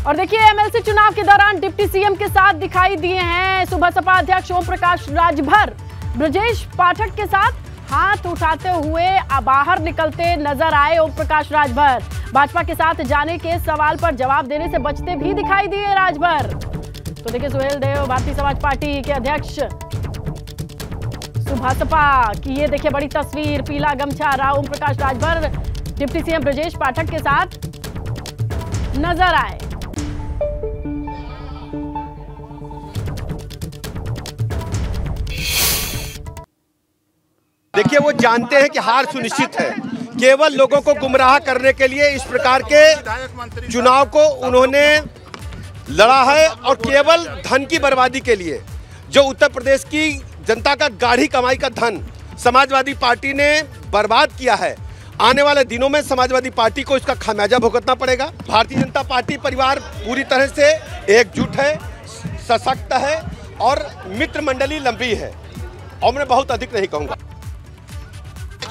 और देखिए एमएलसी चुनाव के दौरान डिप्टी सीएम के साथ दिखाई दिए हैं सुबह सपा अध्यक्ष ओम प्रकाश राजभर। ब्रजेश पाठक के साथ हाथ उठाते हुए बाहर निकलते नजर आए ओम प्रकाश राजभर। भाजपा के साथ जाने के सवाल पर जवाब देने से बचते भी दिखाई दिए राजभर। तो देखिए सुहेल देव भारतीय समाज पार्टी के अध्यक्ष सुबह सपा की ये देखिए बड़ी तस्वीर, पीला गमछा रहा ओम प्रकाश राजभर डिप्टी सीएम ब्रजेश पाठक के साथ नजर आए। देखिए वो जानते हैं कि हार सुनिश्चित है, केवल लोगों को गुमराह करने के लिए इस प्रकार के चुनाव को उन्होंने लड़ा है और केवल धन की बर्बादी के लिए जो उत्तर प्रदेश की जनता का गाढ़ी कमाई का धन समाजवादी पार्टी ने बर्बाद किया है। आने वाले दिनों में समाजवादी पार्टी को इसका खामियाजा भुगतना पड़ेगा। भारतीय जनता पार्टी परिवार पूरी तरह से एकजुट है, सशक्त है और मित्र मंडली लंबी है और मैं बहुत अधिक नहीं कहूँगा।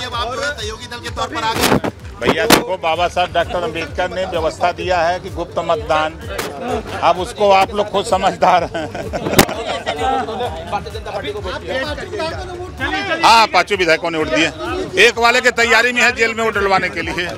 आप जो है सहयोगी दल के तौर पर आ गए। भैया देखो, बाबा साहब डॉक्टर अम्बेडकर ने व्यवस्था दिया है कि गुप्त मतदान, अब उसको आप लोग खुद समझदार हैं। हाँ, 5 विधायकों ने वोट दिए, एक वाले की तैयारी में है जेल में वोट डलवाने के लिए।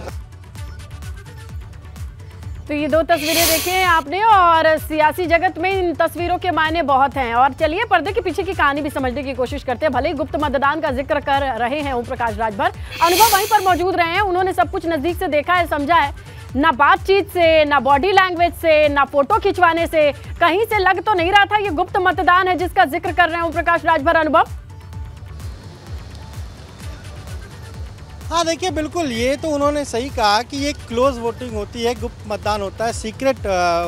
तो ये 2 तस्वीरें देखें आपने और सियासी जगत में इन तस्वीरों के मायने बहुत हैं। और चलिए पर्दे के पीछे की कहानी भी समझने की कोशिश करते हैं। भले ही गुप्त मतदान का जिक्र कर रहे हैं ओम प्रकाश राजभर, अनुभव वहीं पर मौजूद रहे हैं, उन्होंने सब कुछ नजदीक से देखा है, समझा है। ना बातचीत से, ना बॉडी लैंग्वेज से, ना फोटो खिंचवाने से कहीं से लग तो नहीं रहा था ये गुप्त मतदान है जिसका जिक्र कर रहे हैं ओम प्रकाश राजभर। अनुभव? हाँ देखिए, बिल्कुल ये तो उन्होंने सही कहा कि ये क्लोज वोटिंग होती है, गुप्त मतदान होता है, सीक्रेट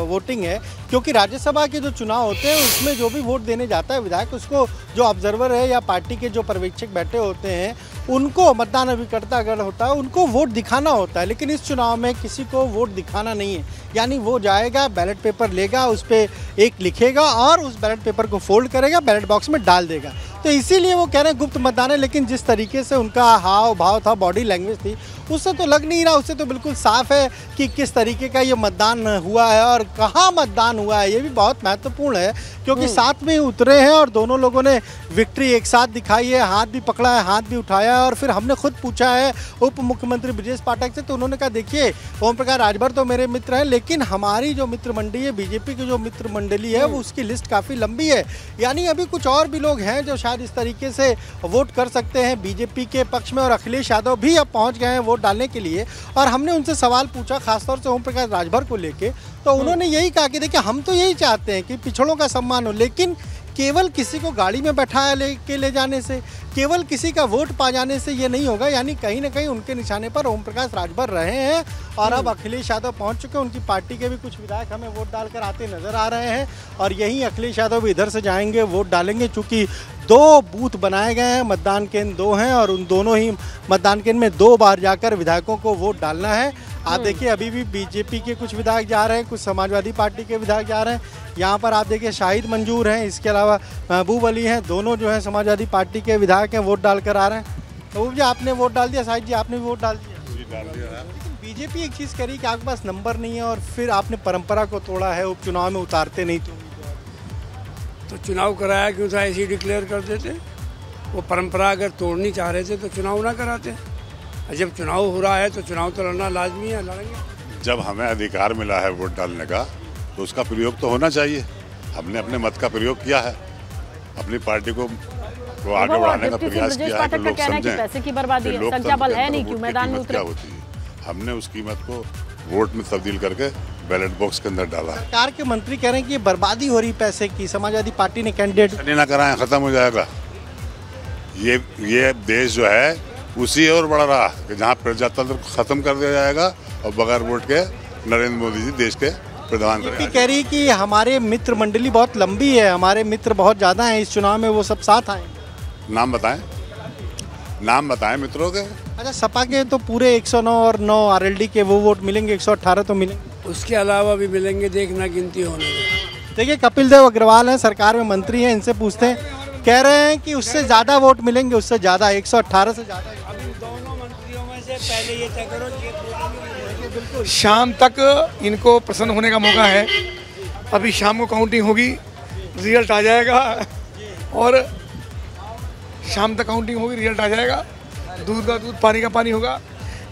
वोटिंग है। क्योंकि राज्यसभा के जो चुनाव होते हैं उसमें जो भी वोट देने जाता है विधायक, उसको जो ऑब्जर्वर है या पार्टी के जो पर्यवेक्षक बैठे होते हैं उनको, मतदान अभिकर्ता अगर होता है उनको वोट दिखाना होता है। लेकिन इस चुनाव में किसी को वोट दिखाना नहीं है, यानी वो जाएगा, बैलेट पेपर लेगा, उस पर एक लिखेगा और उस बैलेट पेपर को फोल्ड करेगा, बैलेट बॉक्स में डाल देगा। तो इसीलिए वो कह रहे हैं गुप्त मतदान है। लेकिन जिस तरीके से उनका हाव भाव था, बॉडी लैंग्वेज थी, उससे तो लग नहीं रहा, उससे तो बिल्कुल साफ है कि किस तरीके का ये मतदान हुआ है और कहाँ मतदान हुआ है। ये भी बहुत महत्वपूर्ण है क्योंकि साथ में उतरे हैं और दोनों लोगों ने विक्ट्री एक साथ दिखाई है, हाथ भी पकड़ा है, हाथ भी उठाया है। और फिर हमने खुद पूछा है उप मुख्यमंत्री ब्रजेश पाठक से, तो उन्होंने कहा देखिए ओम प्रकाश राजभर तो मेरे मित्र हैं, लेकिन हमारी जो मित्र मंडली है, बीजेपी की जो मित्र मंडली है, वो उसकी लिस्ट काफ़ी लंबी है। यानी अभी कुछ और भी लोग हैं जो शायद इस तरीके से वोट कर सकते हैं बीजेपी के पक्ष में। और अखिलेश यादव भी अब पहुँच गए हैं वोट डालने के लिए। और हमने उनसे सवाल पूछा खासतौर से ओम प्रकाश राजभर को लेके, तो उन्होंने यही कहा कि देखिए हम तो यही चाहते हैं कि पिछड़ों का सम्मान हो, लेकिन केवल किसी को गाड़ी में बैठाया ले जाने से, केवल किसी का वोट पा जाने से ये नहीं होगा। यानी कहीं ना कहीं उनके निशाने पर ओम प्रकाश राजभर रहे हैं और अब अखिलेश यादव पहुंच चुके हैं। उनकी पार्टी के भी कुछ विधायक हमें वोट डालकर आते नजर आ रहे हैं और यहीं अखिलेश यादव भी इधर से जाएंगे, वोट डालेंगे। चूँकि 2 बूथ बनाए गए हैं, मतदान केंद्र 2 हैं और उन दोनों ही मतदान केंद्र में 2 बार जाकर विधायकों को वोट डालना है। आप देखिए अभी भी बीजेपी के कुछ विधायक जा रहे हैं, कुछ समाजवादी पार्टी के विधायक जा रहे हैं। यहाँ पर आप देखिए शाहिद मंजूर हैं, इसके अलावा महबूब अली हैं, दोनों जो हैं समाजवादी पार्टी के विधायक हैं, वोट डाल कर आ रहे हैं। महबूब जी आपने वोट डाल दिया, शाहिद जी आपने भी वोट डाल दिया? जी डाल दिया। लेकिन बीजेपी एक चीज़ करी कि आपके पास नंबर नहीं है और फिर आपने परंपरा को तोड़ा है, उपचुनाव में उतारते नहीं तो चुनाव कराया क्यों था? ऐसे ही डिक्लेयर कर देते। वो परंपरा अगर तोड़नी चाह रहे थे तो चुनाव ना कराते। जब चुनाव हो रहा है तो चुनाव तो लड़ना लाजमी है, लड़ेंगे। जब हमें अधिकार मिला है वोट डालने का तो उसका प्रयोग तो होना चाहिए। हमने अपने मत का प्रयोग किया है, अपनी पार्टी को आगे बढ़ाने का प्रयास किया है कि लोग समझें पैसे की बर्बादी है, संख्या बल है नहीं, क्यों मैदान में उतरे। होती है, हमने उस कीमत को वोट में तब्दील करके बैलेट बॉक्स के अंदर डाला। सरकार के मंत्री कह रहे हैं कि ये बर्बादी हो रही पैसे की, समाजवादी पार्टी ने कैंडिडेट ना कराएं, खत्म हो जाएगा। ये देश जो है उसी और बढ़ रहा कि जहाँ प्रजातंत्र खत्म कर दिया जाएगा और बगैर वोट के नरेंद्र मोदी जी देश के प्रधानमंत्री। कह रही कि हमारे मित्र मंडली बहुत लंबी है, हमारे मित्र बहुत ज़्यादा हैं, इस चुनाव में वो सब साथ आए। नाम बताएं मित्रों के। अच्छा, सपा के तो पूरे 109 और 9 आरएलडी के वो वोट मिलेंगे, 118 तो मिलेंगे, उसके अलावा भी मिलेंगे, देखना गिनती होने में। देखिए कपिल देव अग्रवाल हैं, सरकार में मंत्री हैं, इनसे पूछते हैं। कह रहे हैं कि उससे ज़्यादा वोट मिलेंगे, उससे ज़्यादा 118 से ज़्यादा। अभी दोनों मंत्रियों में से पहले ये तय करो शाम तक इनको प्रसन्न होने का मौका है। अभी शाम को काउंटिंग होगी, रिजल्ट आ जाएगा और शाम तक काउंटिंग होगी, रिजल्ट आ जाएगा। दूध का दूध, पानी का पानी होगा।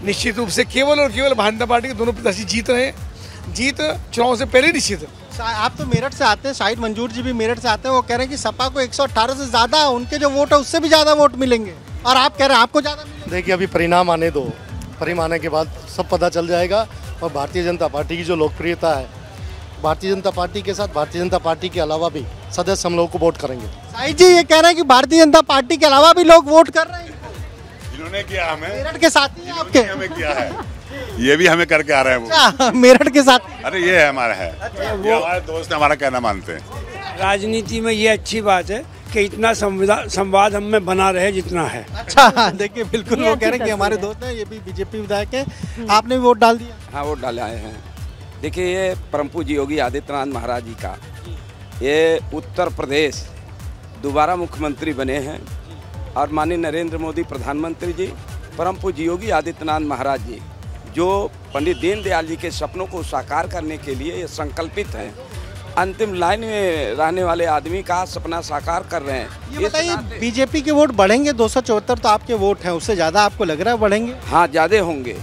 निश्चित रूप से केवल और केवल भारतीय जनता पार्टी के दोनों प्रत्याशी जीत रहे हैं। जीत चुनाव से पहले निश्चित है। आप तो मेरठ से आते हैं, शाहिद मंजूर जी भी मेरठ से आते हैं। वो कह रहे हैं कि सपा को 118 से ज़्यादा उनके जो वोट है उससे भी ज़्यादा वोट मिलेंगे, और आप कह रहे हैं आपको ज़्यादा मिलेंगे। देखिए, अभी परिणाम आने दो, परिणाम आने के बाद सब पता चल जाएगा। और भारतीय जनता पार्टी की जो लोकप्रियता है, भारतीय जनता पार्टी के साथ भारतीय जनता पार्टी के अलावा भी सदस्य हम लोगों को वोट करेंगे। शाहिद जी ये कह रहे हैं कि भारतीय जनता पार्टी के अलावा भी लोग वोट कर रहे हैं। इन्होंने किया, हमें मेरठ के साथ ही आपके हमें किया है, ये भी हमें करके आ रहे हैं वो। अच्छा, मेरठ के साथ। अरे ये है हमारा है, ये हमारे दोस्त हमारा कहना मानते हैं। राजनीति में ये अच्छी बात है कि इतना संवाद हम में बना रहे जितना है। अच्छा, देखिए बिल्कुल वो कह रहे हैं कि हमारे दोस्त हैं, ये भी बीजेपी विधायक है। आपने भी वोट डाल दिया? हाँ, वोट डाले आए हैं। देखिए, ये परम पूज्य योगी आदित्यनाथ महाराज जी का, ये उत्तर प्रदेश दोबारा मुख्यमंत्री बने हैं और माननीय नरेंद्र मोदी प्रधानमंत्री जी, परम पूज्य योगी आदित्यनाथ महाराज जी जो पंडित दीनदयाल जी के सपनों को साकार करने के लिए ये संकल्पित हैं, अंतिम लाइन में रहने वाले आदमी का सपना साकार कर रहे हैं। ये बताइए, बीजेपी के वोट बढ़ेंगे? 274 तो आपके वोट हैं, उससे ज़्यादा आपको लग रहा है बढ़ेंगे? हाँ, ज़्यादा होंगे,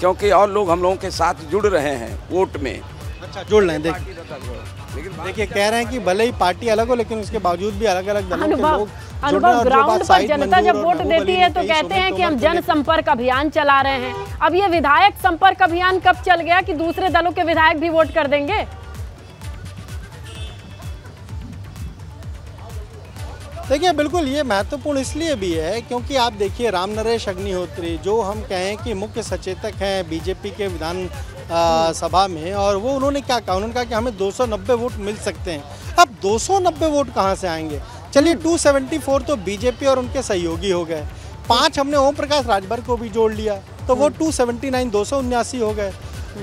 क्योंकि और लोग हम लोगों के साथ जुड़ रहे हैं वोट में। अच्छा, जुड़ रहे हैं। देखिए कह रहे हैं कि भले ही पार्टी अलग हो, लेकिन उसके बावजूद भी अलग अलग दलों के लोग। अनुभव, ग्राउंड पर जनता जब वोट देती है तो कहते हैं कि हम जनसंपर्क अभियान चला रहे हैं। अब ये विधायक संपर्क अभियान कब चल गया कि दूसरे दलों के विधायक भी वोट कर देंगे? देखिए बिल्कुल ये महत्वपूर्ण इसलिए भी है क्योंकि आप देखिए राम नरेश अग्निहोत्री जो हम कहें कि मुख्य सचेतक हैं बीजेपी के विधान सभा में, और वो उन्होंने क्या कहा, उन्होंने कहा कि हमें 290 वोट मिल सकते हैं। अब 290 वोट कहाँ से आएंगे? चलिए 274 तो बीजेपी और उनके सहयोगी हो गए, 5 हमने ओम प्रकाश राजभर को भी जोड़ लिया तो वो 279 279 हो गए।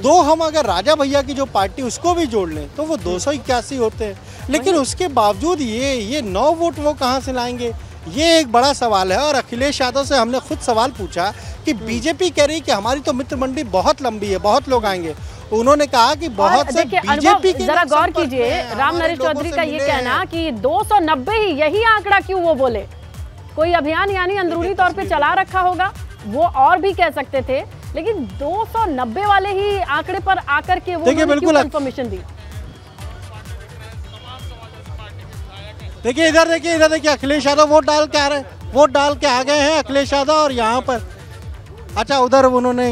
2 हम अगर राजा भैया की जो पार्टी उसको भी जोड़ लें तो वो 281 होते हैं। लेकिन उसके बावजूद ये 9 वोट वो कहाँ से लाएंगे, ये एक बड़ा सवाल है। और अखिलेश यादव से हमने खुद सवाल पूछा कि बीजेपी कह रही कि हमारी तो मित्र मंडी बहुत लंबी है, बहुत लोग आएंगे। उन्होंने कहा कि बहुत से बीजेपी के, जरा गौर कीजिए राम नरेश चौधरी का ये कहना कि 290 ही, यही आंकड़ा क्यों वो बोले? कोई अभियान यानी अंदरूनी तौर पे चला रखा होगा, वो और भी कह सकते थे, लेकिन 290 वाले ही आंकड़े पर आकर के वो क्यों इंफॉर्मेशन दी? देखिए इधर देखिए अखिलेश यादव वोट डाल के आ गए हैं अखिलेश यादव। और यहाँ पर अच्छा उधर उन्होंने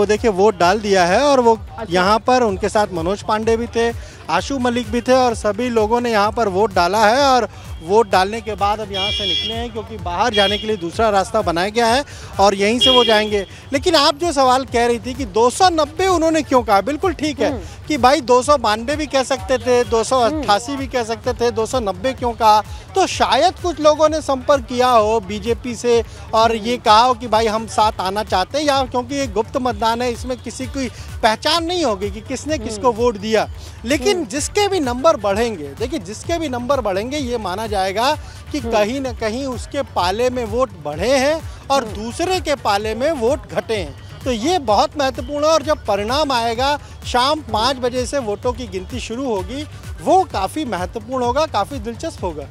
देखिए वोट डाल दिया है। और वो यहाँ पर उनके साथ मनोज पांडे भी थे, आशु मलिक भी थे, और सभी लोगों ने यहाँ पर वोट डाला है। और वोट डालने के बाद अब यहाँ से निकले हैं क्योंकि बाहर जाने के लिए दूसरा रास्ता बनाया गया है और यहीं से वो जाएंगे। लेकिन आप जो सवाल कह रही थी कि 290 उन्होंने क्यों कहा, बिल्कुल ठीक है कि भाई 292 भी कह सकते थे, 288 भी कह सकते थे, 290 क्यों कहा? तो शायद कुछ लोगों ने संपर्क किया हो बीजेपी से और ये कहा हो कि भाई हम साथ आना चाहते हैं, या क्योंकि ये गुप्त मतदान है इसमें किसी की पहचान नहीं होगी कि किसने किसको वोट दिया। लेकिन जिसके भी नंबर बढ़ेंगे, देखिए जिसके भी नंबर बढ़ेंगे ये माना जाएगा कि कहीं ना कहीं उसके पाले में वोट बढ़े हैं और दूसरे के पाले में वोट घटे हैं। तो ये बहुत महत्वपूर्ण है। और जब परिणाम आएगा शाम 5 बजे से वोटों की गिनती शुरू होगी, वो काफ़ी महत्वपूर्ण होगा, काफ़ी दिलचस्प होगा।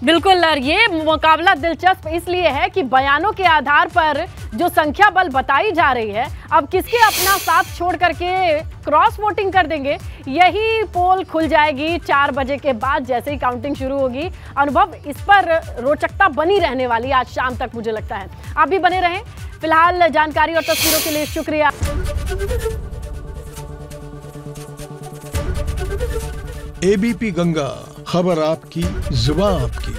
बिल्कुल, ये मुकाबला दिलचस्प इसलिए है कि बयानों के आधार पर जो संख्या बल बताई जा रही है, अब किसके अपना साथ छोड़ करके क्रॉस वोटिंग कर देंगे, यही पोल खुल जाएगी 4 बजे के बाद जैसे ही काउंटिंग शुरू होगी। अनुभव, इस पर रोचकता बनी रहने वाली आज शाम तक, मुझे लगता है। आप भी बने रहें। फिलहाल जानकारी और तस्वीरों के लिए शुक्रिया। एबीपी गंगा, खबर आपकी, जुबान आपकी।